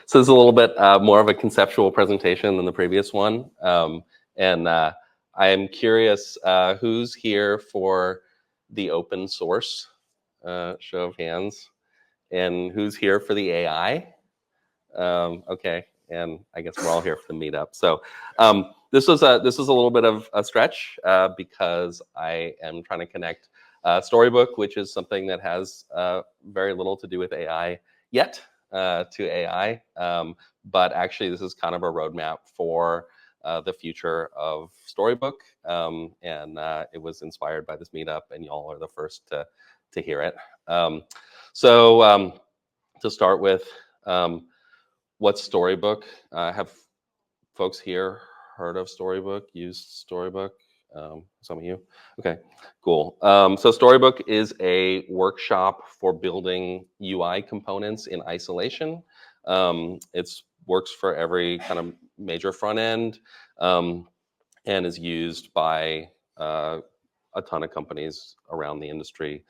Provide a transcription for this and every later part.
So this is a little bit more of a conceptual presentation than the previous one. And I am curious, who's here for the open source? Show of hands. And who's here for the AI? Okay, and I guess we're all here for the meetup. So this was a little bit of a stretch because I am trying to connect Storybook, which is something that has very little to do with AI yet, to AI. But actually, this is kind of a roadmap for the future of Storybook, and it was inspired by this meetup, and y'all are the first to hear it. So to start with. What's Storybook? Have folks here heard of Storybook, used Storybook? Some of you? Okay, cool. So Storybook is a workshop for building UI components in isolation. It works for every kind of major front end and is used by a ton of companies around the industry,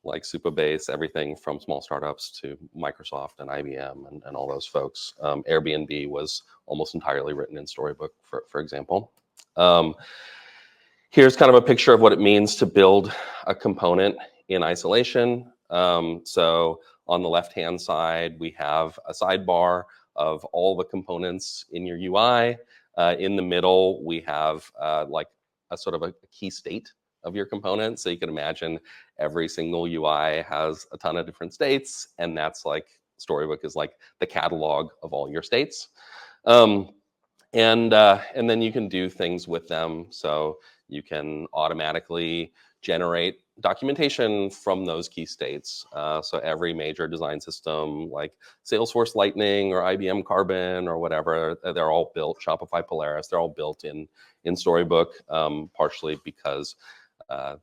like Supabase, everything from small startups to Microsoft and IBM and all those folks. Airbnb was almost entirely written in Storybook, for example. Here's kind of a picture of what it means to build a component in isolation. So on the left-hand side, we have a sidebar of all the components in your UI. In the middle, we have like a sort of a key state of your component. So you can imagine every single UI has a ton of different states, and that's like Storybook is like the catalog of all your states. And then you can do things with them. So you can automatically generate documentation from those key states. So every major design system like Salesforce Lightning or IBM Carbon or whatever, they're all built, Shopify Polaris, they're all built in Storybook, partially because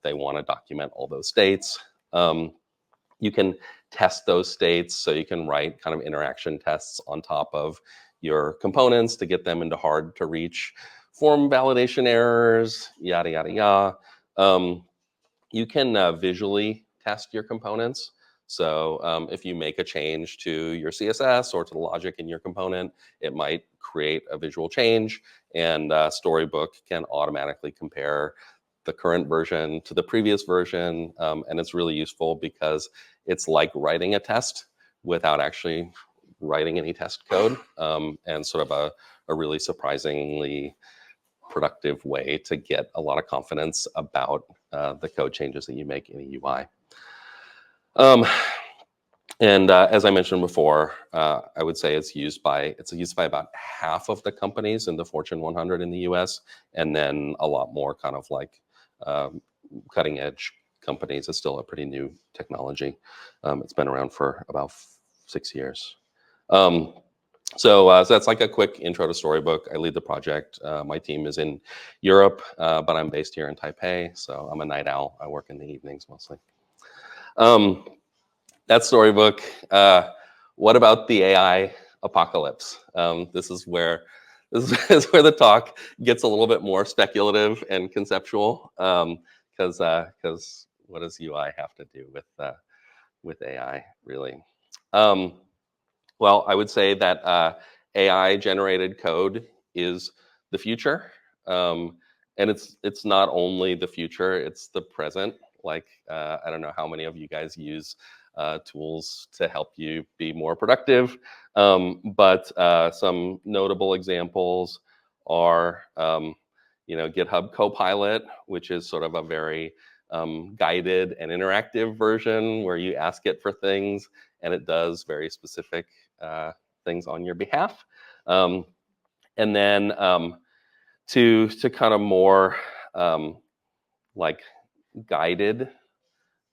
they want to document all those states. You can test those states, so you can write kind of interaction tests on top of your components to get them into hard to reach form validation errors, yada, yada, yada. You can visually test your components. So if you make a change to your CSS or to the logic in your component, it might create a visual change, and Storybook can automatically compare the current version to the previous version. And it's really useful because it's like writing a test without actually writing any test code, and sort of a really surprisingly productive way to get a lot of confidence about the code changes that you make in a UI. And as I mentioned before, I would say it's used by about half of the companies in the Fortune 100 in the US, and then a lot more kind of like cutting edge companies. It's still a pretty new technology. It's been around for about 6 years. So that's like a quick intro to Storybook. I lead the project. My team is in Europe, but I'm based here in Taipei, so I'm a night owl. I work in the evenings mostly. That's Storybook. What about the AI apocalypse? This is where the talk gets a little bit more speculative and conceptual, because what does UI have to do with AI, really? Well, I would say that AI-generated code is the future, and it's not only the future; it's the present. Like I don't know how many of you guys use tools to help you be more productive, but some notable examples are, GitHub Copilot, which is sort of a very guided and interactive version where you ask it for things and it does very specific things on your behalf. And then to kind of more like guided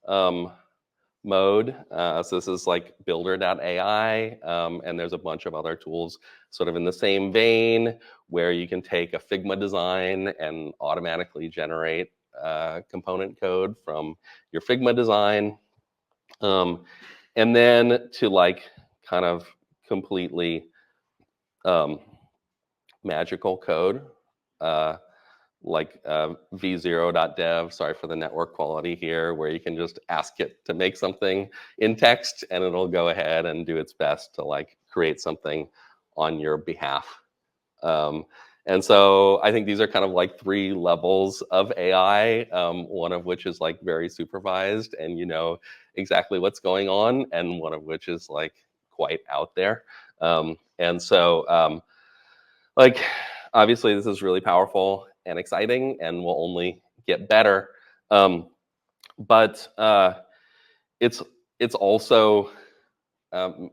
mode. So this is like builder.ai, and there's a bunch of other tools sort of in the same vein where you can take a Figma design and automatically generate component code from your Figma design. And then to like kind of completely magical code, v0.dev, sorry for the network quality here, where you can just ask it to make something in text and it'll go ahead and do its best to like create something on your behalf. And so I think these are kind of like 3 levels of AI, one of which is like very supervised and you know exactly what's going on, and one of which is like quite out there. And so like obviously this is really powerful and exciting and will only get better. But it's also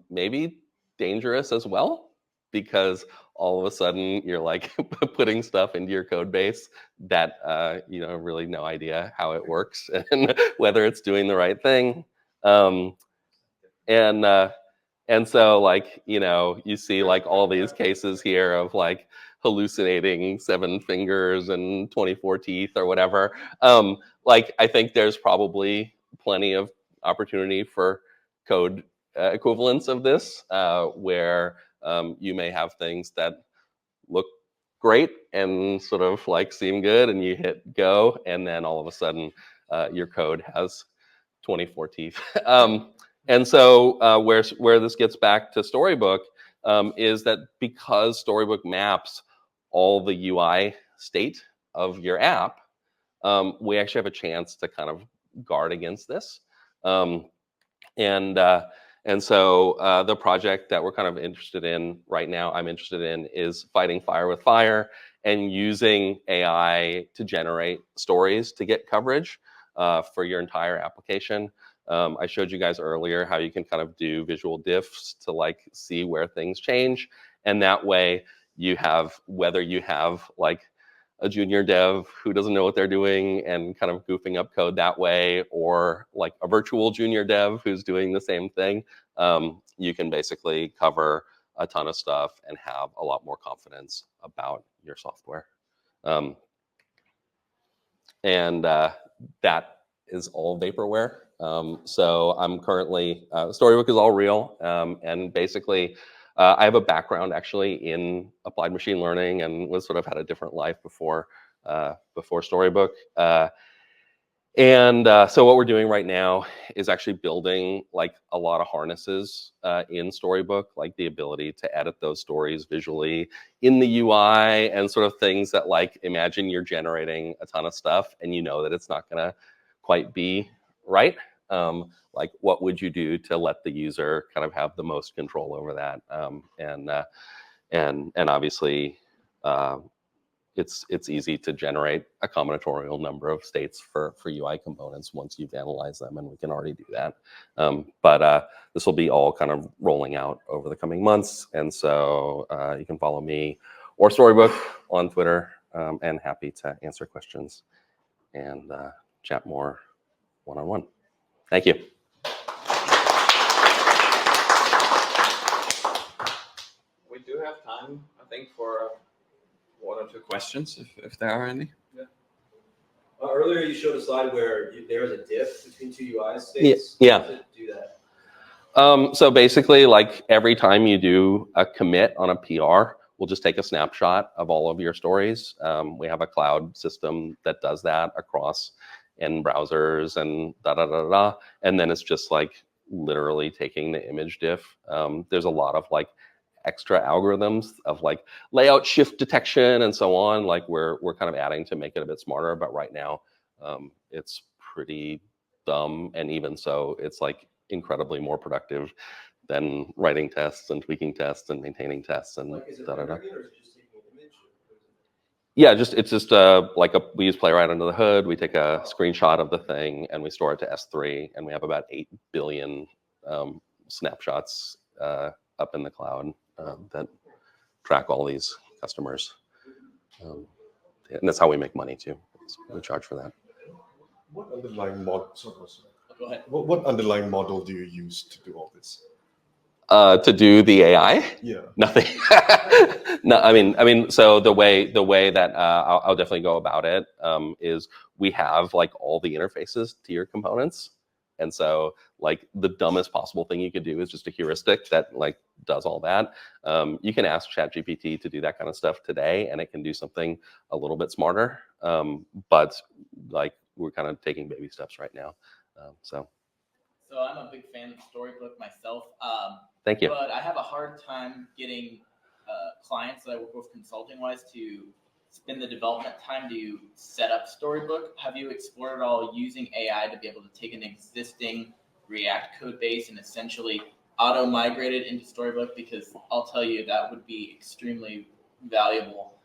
maybe dangerous as well, because all of a sudden you're like putting stuff into your code base that you know really no idea how it works and whether it's doing the right thing. Um, and and so like you know you see like all these cases here of like hallucinating 7 fingers and 24 teeth or whatever. Like I think there's probably plenty of opportunity for code equivalents of this, where you may have things that look great and sort of like seem good, and you hit go, and then all of a sudden your code has 24 teeth. And so where this gets back to Storybook is that because Storybook maps all the UI state of your app, we actually have a chance to kind of guard against this. Um, and uh, and so the project that we're kind of interested in right now, I'm interested in, is fighting fire with fire and using AI to generate stories to get coverage for your entire application. I showed you guys earlier how you can kind of do visual diffs to like see where things change, and that way you have, whether you have like a junior dev who doesn't know what they're doing and kind of goofing up code that way, or like a virtual junior dev who's doing the same thing, you can basically cover a ton of stuff and have a lot more confidence about your software. Um, and that is all vaporware. So I'm currently, Storybook is all real, and basically I have a background actually in applied machine learning and was sort of had a different life before Storybook. So what we're doing right now is actually building like a lot of harnesses in Storybook, like the ability to edit those stories visually in the UI, and sort of things that like, imagine you're generating a ton of stuff and you know that it's not gonna quite be right. Like what would you do to let the user kind of have the most control over that? And obviously, it's easy to generate a combinatorial number of states for UI components once you've analyzed them, and we can already do that. But this will be all kind of rolling out over the coming months, and so you can follow me or Storybook on Twitter, and happy to answer questions and chat more one-on-one. Thank you. We do have time, I think, for 1 or 2 questions, if there are any. Yeah. Earlier you showed a slide where there was a diff between 2 UI states. Yeah. How does it do that? So basically, like every time you do a commit on a PR, we'll just take a snapshot of all of your stories. We have a cloud system that does that across in browsers and and then it's just like literally taking the image diff. There's a lot of like extra algorithms of like layout shift detection and so on. Like we're kind of adding to make it a bit smarter, but right now it's pretty dumb, and even so, it's like incredibly more productive than writing tests and tweaking tests and maintaining tests and Like, is it rendering it, or is it just taking an image? Yeah, it's just like we use Playwright under the hood. We take a screenshot of the thing and we store it to S3, and we have about 8 billion snapshots up in the cloud that track all these customers. And that's how we make money too. So we charge for that. What underlying model? Go ahead. What underlying model do you use to do all this? To do the AI? Yeah. Nothing. No, I mean. So the way that I'll definitely go about it is we have like all the interfaces to your components, and so like the dumbest possible thing you could do is just a heuristic that like does all that. You can ask ChatGPT to do that kind of stuff today, and it can do something a little bit smarter. but like we're kind of taking baby steps right now. So I'm a big fan of Storybook myself. thank you. But I have a hard time getting clients that I work with consulting-wise to spend the development time to set up Storybook. Have you explored at all using AI to be able to take an existing React code base and essentially auto-migrate it into Storybook? Because I'll tell you, that would be extremely valuable.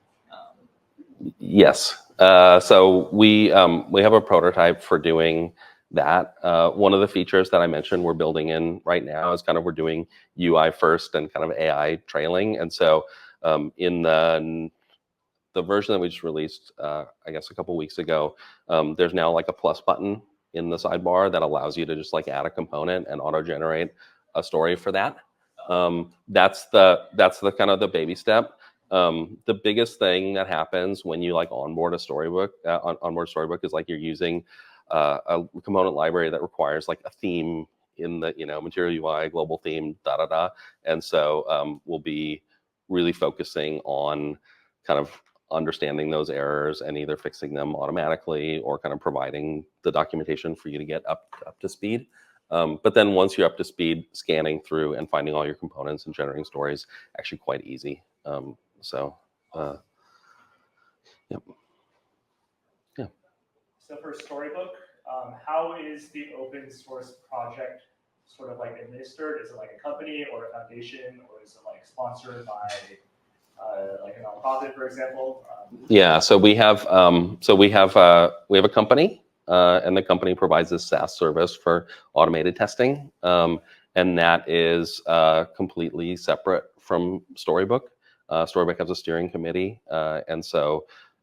Yes. So we have a prototype for doing that. One of the features that I mentioned we're building in right now is kind of we're doing UI first and kind of AI trailing. And so in the version that we just released, I guess a couple weeks ago, there's now like a plus button in the sidebar that allows you to just like add a component and auto-generate a story for that. That's the kind of the baby step. The biggest thing that happens when you like onboard a Storybook, onboard Storybook is like you're using a component library that requires like a theme in the material UI, global theme, and so we'll be really focusing on kind of understanding those errors and either fixing them automatically or kind of providing the documentation for you to get up to speed. But then once you're up to speed, scanning through and finding all your components and generating stories actually quite easy. Yep. Yeah. So for Storybook, how is the open source project sort of like administered? Is it like a company or a foundation, or is it like sponsored by like a nonprofit, for example? Yeah. So we have a company, and the company provides this SaaS service for automated testing, and that is completely separate from Storybook. Storybook has a steering committee, and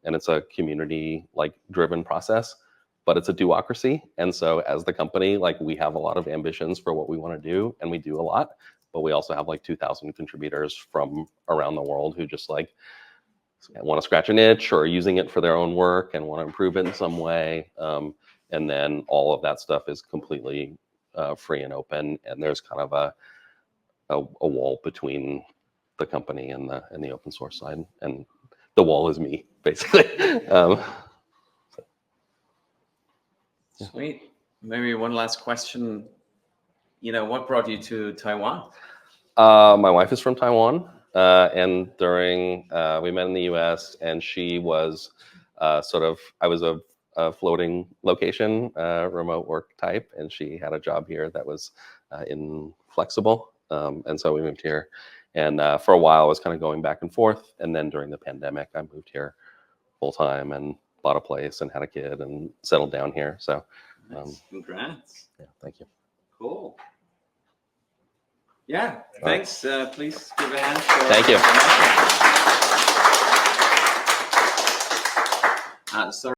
it's a community like driven process, but it's a duocracy. And so as the company, like we have a lot of ambitions for what we want to do, and we do a lot, but we also have like 2,000 contributors from around the world who just like want to scratch an itch or are using it for their own work and want to improve it in some way. And then all of that stuff is completely free and open, and there's kind of a wall between the company and the open source side, and the wall is me basically. Sweet. Maybe one last question. What brought you to Taiwan? My wife is from Taiwan, and during we met in the U.S. and she was I was a floating location, remote work type, and she had a job here that was inflexible, and so we moved here. And for a while, I was kind of going back and forth. And then during the pandemic, I moved here full time and bought a place and had a kid and settled down here. So, Congrats. Yeah, thank you. Cool. Yeah, thanks. Please give a hand. Thank you. Sorry.